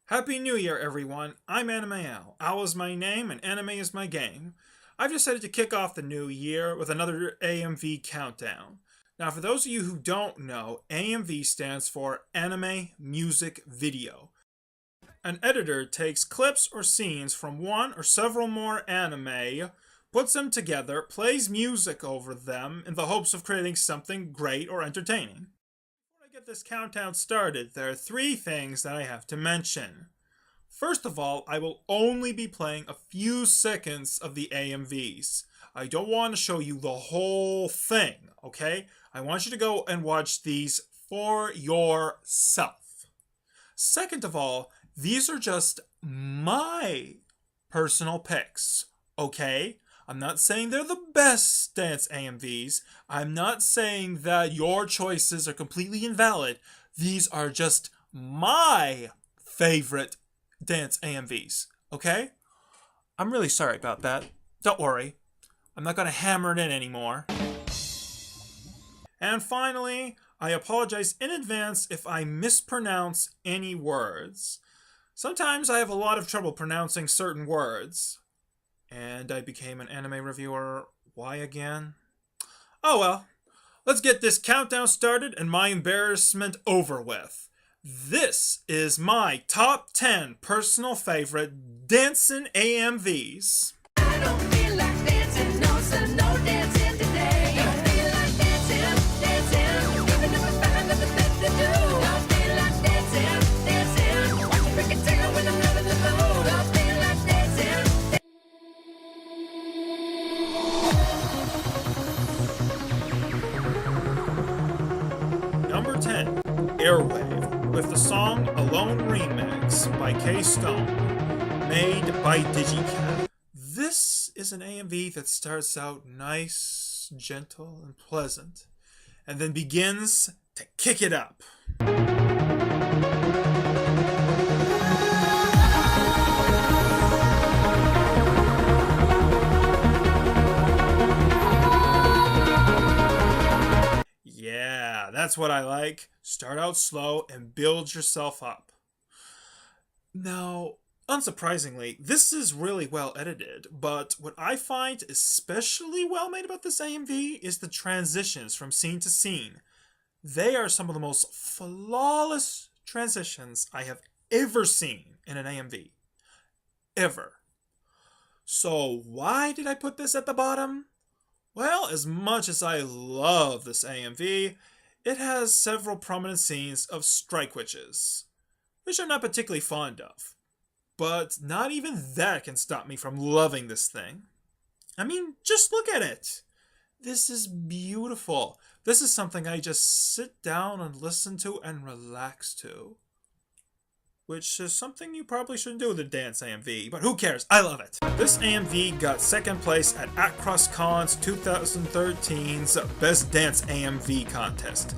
Happy New Year, everyone. I'm Anime Al. Al is my name and anime is my game. I've decided to kick off the new year with another AMV countdown. Now, for those of you who don't know, AMV stands for Anime Music Video. An editor takes clips or scenes from one or several more anime, puts them together, plays music over them in the hopes of creating something great or entertaining. Before I get this countdown started, there are three things that I have to mention. First of all, I will only be playing a few seconds of the AMVs. I don't want to show you the whole thing, okay? I want you to go and watch these for yourself. Second of all, these are just my personal picks, okay? I'm not saying they're the best dance AMVs. I'm not saying that your choices are completely invalid. These are just my favorite dance AMVs, okay? I'm really sorry about that. Don't worry. I'm not going to hammer it in anymore. And finally, I apologize in advance if I mispronounce any words. Sometimes I have a lot of trouble pronouncing certain words. And I became an anime reviewer. Why again? Oh well. Let's get this countdown started and my embarrassment over with. This is my top 10 personal favorite dancing AMVs. I don't feel like dancing, no, so no dancing today. Don't feel like dancing, even if I find nothing better to do. Don't feel like dancing, watch a freaking tail when I'm not in the mood. Don't feel like dancing. Number 10, Airwave, with the song Alone Remix by K-Stone, made by Digicat. This is an AMV that starts out nice, gentle, and pleasant, and then begins to kick it up. Yeah, that's what I like. Start out slow and build yourself up. Now, unsurprisingly, this is really well edited, but what I find especially well made about this AMV is the transitions from scene to scene. They are some of the most flawless transitions I have ever seen in an AMV. Ever. So why did I put this at the bottom? Well, as much as I love this AMV, it has several prominent scenes of strike witches, which I'm not particularly fond of. But not even that can stop me from loving this thing. I mean, just look at it. This is beautiful. This is something I just sit down and listen to and relax to. Which is something you probably shouldn't do with a dance AMV, but who cares? I love it. This AMV got second place at AcrossCon's 2013's Best Dance AMV contest.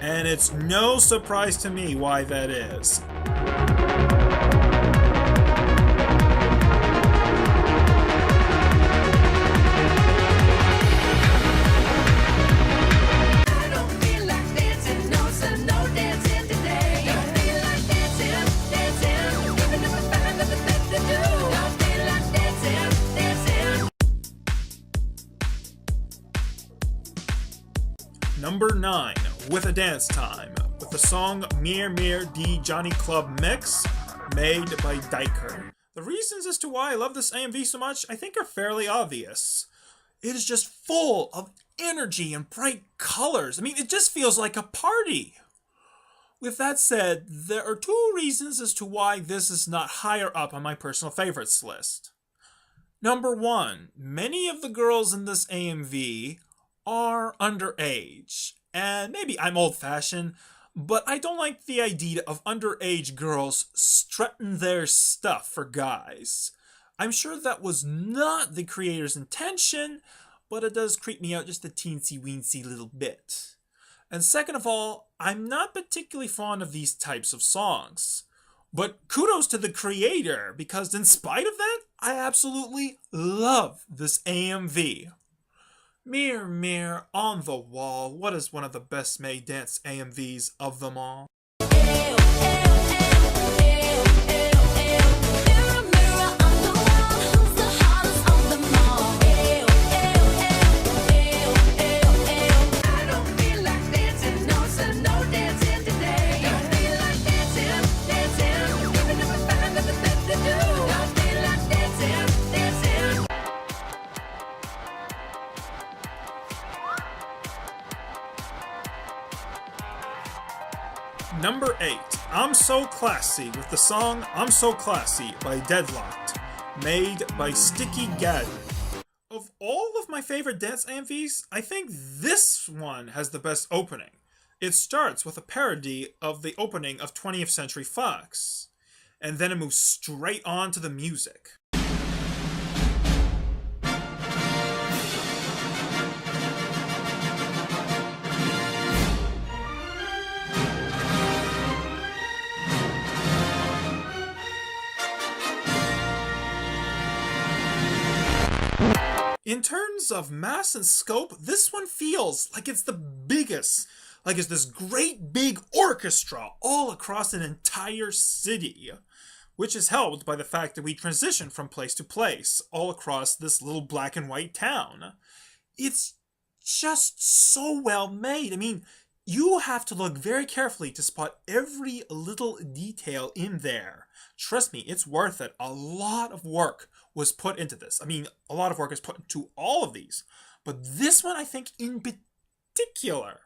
And it's no surprise to me why that is. Number 9, With a Dance Time, with the song Mir Mir Di Johnny Club Mix, made by Diker. The reasons as to why I love this AMV so much, I think are fairly obvious. It is just full of energy and bright colors. I mean, it just feels like a party. With that said, there are two reasons as to why this is not higher up on my personal favorites list. Number 1, many of the girls in this AMV are underage, and maybe I'm old-fashioned, but I don't like the idea of underage girls strutting their stuff for guys. I'm sure that was not the creator's intention, but it does creep me out just a teensy-weensy little bit. And second of all, I'm not particularly fond of these types of songs. But kudos to the creator, because in spite of that, I absolutely love this AMV. Mirror, mirror on the wall, what is one of the best made dance AMVs of them all? I'm So Classy with the song I'm So Classy by Deadlocked, made by Sticky Gadget. Of all of my favorite dance AMVs, I think this one has the best opening. It starts with a parody of the opening of 20th Century Fox, and then it moves straight on to the music. In terms of mass and scope, this one feels like it's the biggest. Like it's this great big orchestra all across an entire city, which is helped by the fact that we transition from place to place all across this little black and white town. It's just so well made. I mean, you have to look very carefully to spot every little detail in there. Trust me, it's worth it. A lot of work was put into this. I mean, a lot of work is put into all of these, but this one I think in particular.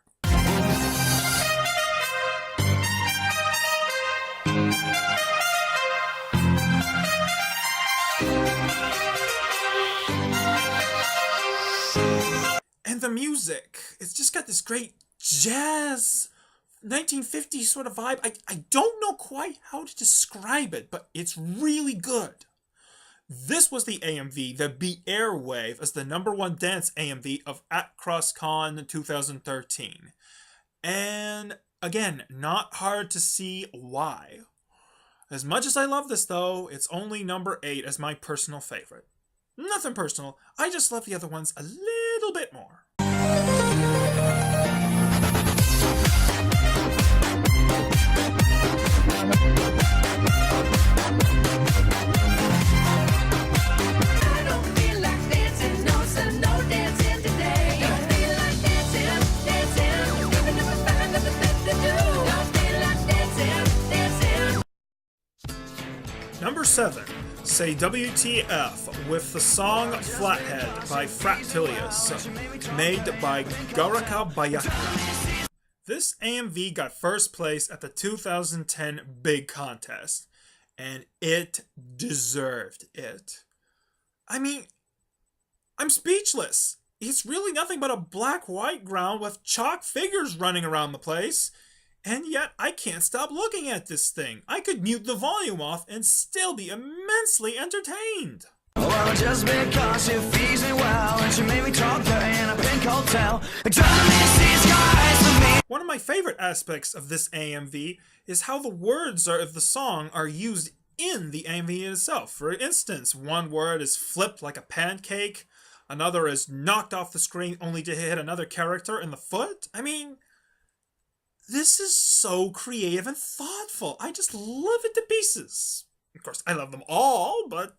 And the music, it's just got this great jazz 1950s sort of vibe. I don't know quite how to describe it, but it's really good. This was the AMV that beat Airwave as the #1 dance AMV of at CrossCon 2013. And again, not hard to see why. As much as I love this though, it's only number 8 as my personal favorite. Nothing personal, I just love the other ones a little bit more. Number 7, Say WTF with the song Flathead by Fractilius, made by Garaka Bayaka. This AMV got first place at the 2010 Big Contest, and it deserved it. I mean, I'm speechless. It's really nothing but a black-white ground with chalk figures running around the place. And yet, I can't stop looking at this thing. I could mute the volume off and still be immensely entertained. Well, just because you feed me well and you made me talk there in a pink hotel, it doesn't mean see skies for me. One of my favorite aspects of this AMV is how the words of the song are used in the AMV itself. For instance, one word is flipped like a pancake, another is knocked off the screen only to hit another character in the foot. I mean, this is so creative and thoughtful. I just love it to pieces. Of course, I love them all, but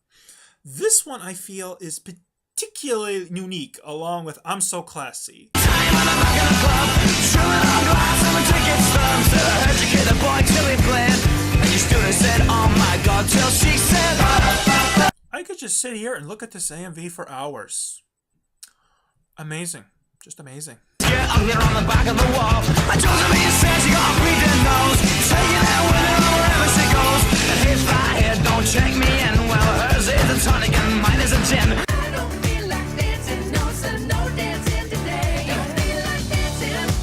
this one I feel is particularly unique, along with I'm So Classy. I could just sit here and look at this AMV for hours. Amazing. Just amazing. Yeah, I'm here on the back of the wall. I chose to be a sense, you got breathing nose. Taking that winner wherever she goes. And his right head don't check me in. Well, hers is a tonic and mine is a gin. I don't feel like dancing, no, so no dancing today. Don't feel like dancing,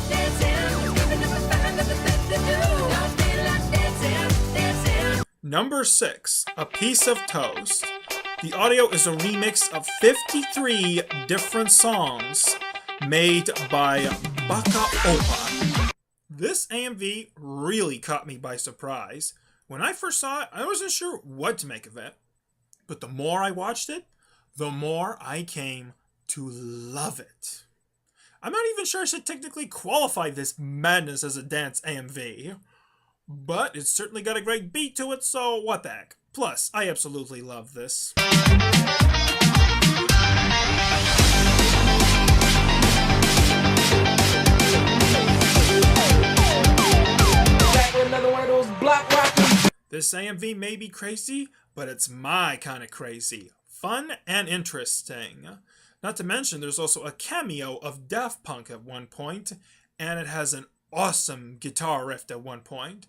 even if I find nothing better to do. Don't feel like dancing. Number 6, A Piece of Toast. The audio is a remix of 53 different songs made by Baka Opa. This AMV really caught me by surprise. When I first saw it, I wasn't sure what to make of it. But the more I watched it, the more I came to love it. I'm not even sure I should technically qualify this madness as a dance AMV. But it's certainly got a great beat to it, so what the heck. Plus, I absolutely love this. This AMV may be crazy, but it's my kind of crazy. Fun and interesting. Not to mention, there's also a cameo of Daft Punk at one point, and it has an awesome guitar riff at one point.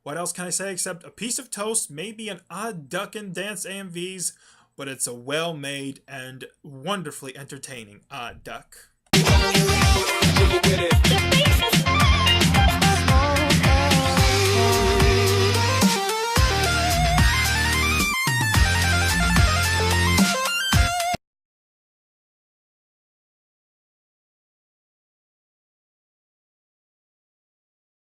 What else can I say except a piece of toast may be an odd duck in dance AMVs, but it's a well-made and wonderfully entertaining odd duck. With it.